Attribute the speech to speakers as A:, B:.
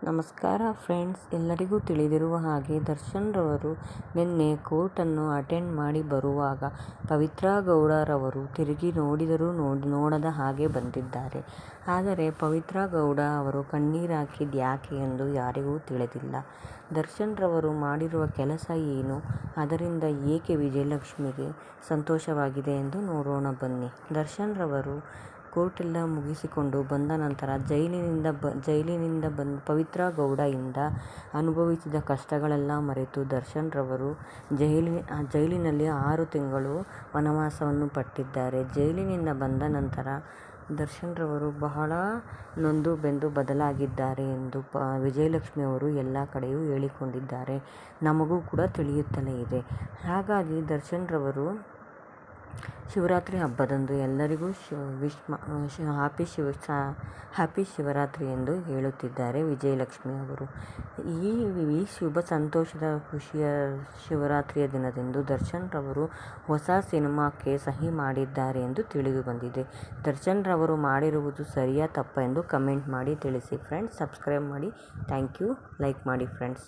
A: ನಮಸ್ಕಾರ ಫ್ರೆಂಡ್ಸ್, ಎಲ್ಲರಿಗೂ ತಿಳಿದಿರುವ ಹಾಗೆ ದರ್ಶನ್ ರವರು ನಿನ್ನೆ ಕೋರ್ಟನ್ನು ಅಟೆಂಡ್ ಮಾಡಿ ಬರುವಾಗ ಪವಿತ್ರಾ ಗೌಡರವರು ತಿರುಗಿ ನೋಡಿದರೂ ನೋಡದ ಹಾಗೆ ಬಂದಿದ್ದಾರೆ. ಆದರೆ ಪವಿತ್ರಾ ಗೌಡ ಅವರು ಕಣ್ಣೀರಾಕಿದ್ದು ಯಾಕೆ ಎಂದು ಯಾರಿಗೂ ತಿಳಿದಿಲ್ಲ. ದರ್ಶನ್ ರವರು ಮಾಡಿರುವ ಕೆಲಸ ಏನು, ಅದರಿಂದ ಏಕೆ ವಿಜಯಲಕ್ಷ್ಮಿಗೆ ಸಂತೋಷವಾಗಿದೆ ಎಂದು ನೋಡೋಣ ಬನ್ನಿ. ದರ್ಶನ್ ರವರು ಕೋರ್ಟೆಲ್ಲ ಮುಗಿಸಿಕೊಂಡು ಬಂದ ನಂತರ ಜೈಲಿನಿಂದ ಬಂದ ಪವಿತ್ರಾ ಗೌಡ ಇಂದ ಅನುಭವಿಸಿದ ಕಷ್ಟಗಳೆಲ್ಲ ಮರೆತು ದರ್ಶನ್ ರವರು ಜೈಲಿನಲ್ಲಿ 6 ತಿಂಗಳು ವನವಾಸವನ್ನು ಪಟ್ಟಿದ್ದಾರೆ. ಜೈಲಿನಿಂದ ಬಂದ ನಂತರ ದರ್ಶನ್ ರವರು ಬಹಳ ನೊಂದು ಬೆಂದು ಬದಲಾಗಿದ್ದಾರೆ ಎಂದು ವಿಜಯಲಕ್ಷ್ಮಿ ಅವರು ಎಲ್ಲ ಕಡೆಯೂ ಹೇಳಿಕೊಂಡಿದ್ದಾರೆ. ನಮಗೂ ಕೂಡ ತಿಳಿಯುತ್ತಲೇ ಇದೆ. ಹಾಗಾಗಿ ದರ್ಶನ್ ರವರು ಶಿವರಾತ್ರಿ ಹಬ್ಬದಂದು ಎಲ್ಲರಿಗೂ ಹ್ಯಾಪಿ ಶಿವರಾತ್ರಿ ಎಂದು ಹೇಳುತ್ತಿದ್ದಾರೆ ವಿಜಯಲಕ್ಷ್ಮಿ ಅವರು. ಈ ಶುಭ ಸಂತೋಷದ ಖುಷಿಯ ಶಿವರಾತ್ರಿಯ ದಿನದಂದು ದರ್ಶನ್ ರವರು ಹೊಸ ಸಿನಿಮಾಕ್ಕೆ ಸಹಿ ಮಾಡಿದ್ದಾರೆ ಎಂದು ತಿಳಿದು ಬಂದಿದೆ. ದರ್ಶನ್ ರವರು ಮಾಡಿರುವುದು ಸರಿಯಾ ತಪ್ಪಾ ಎಂದು ಕಮೆಂಟ್ ಮಾಡಿ ತಿಳಿಸಿ ಫ್ರೆಂಡ್ಸ್. ಸಬ್ಸ್ಕ್ರೈಬ್ ಮಾಡಿ. Thank you. ಲೈಕ್ ಮಾಡಿ ಫ್ರೆಂಡ್ಸ್.